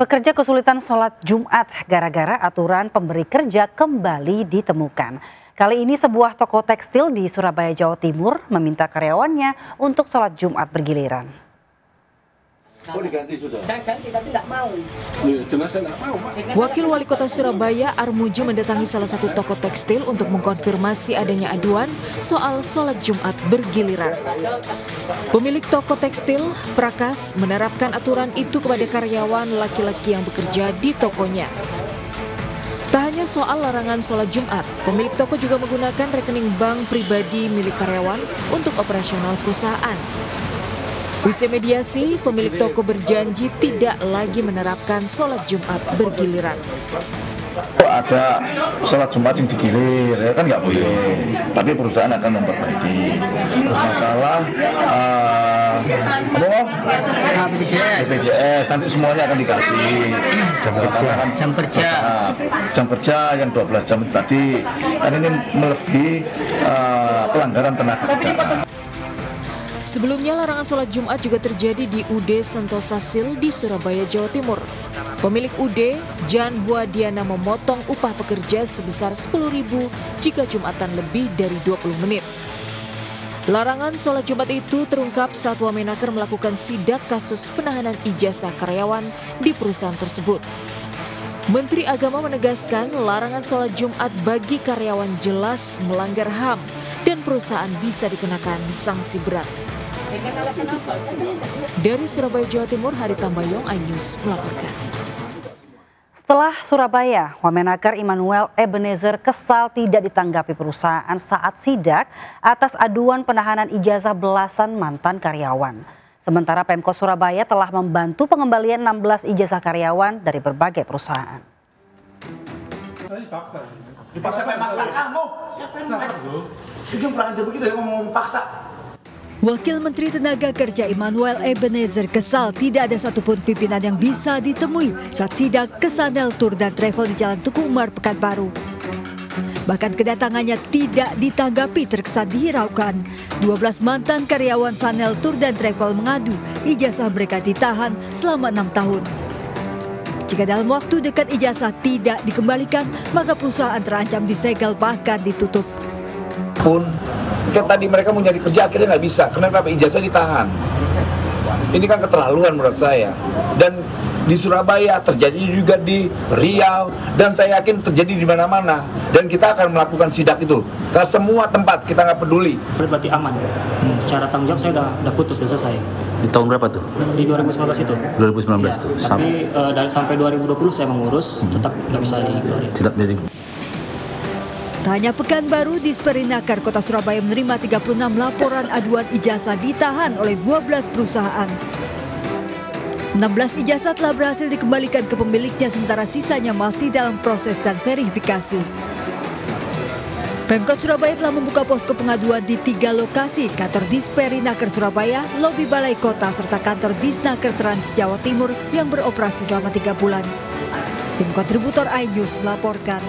Pekerja kesulitan sholat Jumat gara-gara aturan pemberi kerja kembali ditemukan. Kali ini sebuah toko tekstil di Surabaya, Jawa Timur meminta karyawannya untuk sholat Jumat bergiliran. Oh, diganti sudah? Saya ganti tapi nggak mau. Jelas saya nggak mau, Pak. Wakil Wali Kota Surabaya Armuji mendatangi salah satu toko tekstil untuk mengkonfirmasi adanya aduan soal sholat Jumat bergiliran. Pemilik toko tekstil, Prakas, menerapkan aturan itu kepada karyawan laki-laki yang bekerja di tokonya. Tak hanya soal larangan sholat Jumat, pemilik toko juga menggunakan rekening bank pribadi milik karyawan untuk operasional perusahaan. Usai mediasi, pemilik toko berjanji tidak lagi menerapkan sholat Jumat bergiliran. Ada sholat Jumat yang digilir, ya kan nggak boleh. Tapi perusahaan akan memperbaiki. Terus masalah BPJS nanti semuanya akan dikasih. Jam kerja yang 12 jam itu tadi, kan ini melebihi pelanggaran tenaga kerja. Sebelumnya larangan sholat Jumat juga terjadi di UD Sentosa Sil di Surabaya, Jawa Timur. Pemilik UD, Jan Huadiana, memotong upah pekerja sebesar 10.000 jika Jumatan lebih dari 20 menit. Larangan sholat Jumat itu terungkap saat Wamenaker melakukan sidak kasus penahanan ijazah karyawan di perusahaan tersebut. Menteri Agama menegaskan larangan sholat Jumat bagi karyawan jelas melanggar HAM dan perusahaan bisa dikenakan sanksi berat. Dari Surabaya, Jawa Timur, Hari Tambayong, iNews melaporkan. Setelah Surabaya, Wamenaker Immanuel Ebenezer kesal tidak ditanggapi perusahaan saat sidak atas aduan penahanan ijazah belasan mantan karyawan. Sementara Pemkot Surabaya telah membantu pengembalian 16 ijazah karyawan dari berbagai perusahaan. Siapa yang maksa kamu? Siapa yang maksa? Itu kurang ajar begitu ya, ngomong paksa. Wakil Menteri Tenaga Kerja Immanuel Ebenezer kesal tidak ada satupun pimpinan yang bisa ditemui saat sidak ke Sanel Tour dan Travel di Jalan Tuku Umar, Pekanbaru. Bahkan kedatangannya tidak ditanggapi terkesan dihiraukan. 12 mantan karyawan Sanel Tour dan Travel mengadu ijazah mereka ditahan selama 6 tahun. Jika dalam waktu dekat ijazah tidak dikembalikan, maka perusahaan terancam disegel bahkan ditutup. Kayak tadi mereka mau nyari kerja akhirnya nggak bisa, kenapa ijazah ditahan? Ini kan keterlaluan menurut saya. Dan di Surabaya terjadi juga di Riau, dan saya yakin terjadi di mana-mana. Dan kita akan melakukan sidak itu ke semua tempat, kita nggak peduli. Berarti aman. Secara tanggung jawab saya udah putus, sudah selesai. Di tahun berapa tuh? Di 2019 itu. 2019 ya, tuh. Tapi sampai 2020 saya mengurus, tetap nggak bisa dikeluarin. Tidak jadi. Tak hanya Pekanbaru, Disperinaker Kota Surabaya menerima 36 laporan aduan ijazah ditahan oleh 12 perusahaan. 16 ijazah telah berhasil dikembalikan ke pemiliknya, sementara sisanya masih dalam proses dan verifikasi. Pemkot Surabaya telah membuka posko pengaduan di 3 lokasi, kantor Disperinaker Surabaya, lobi Balai Kota, serta kantor Disnaker Trans Jawa Timur yang beroperasi selama 3 bulan. Tim kontributor iNews melaporkan.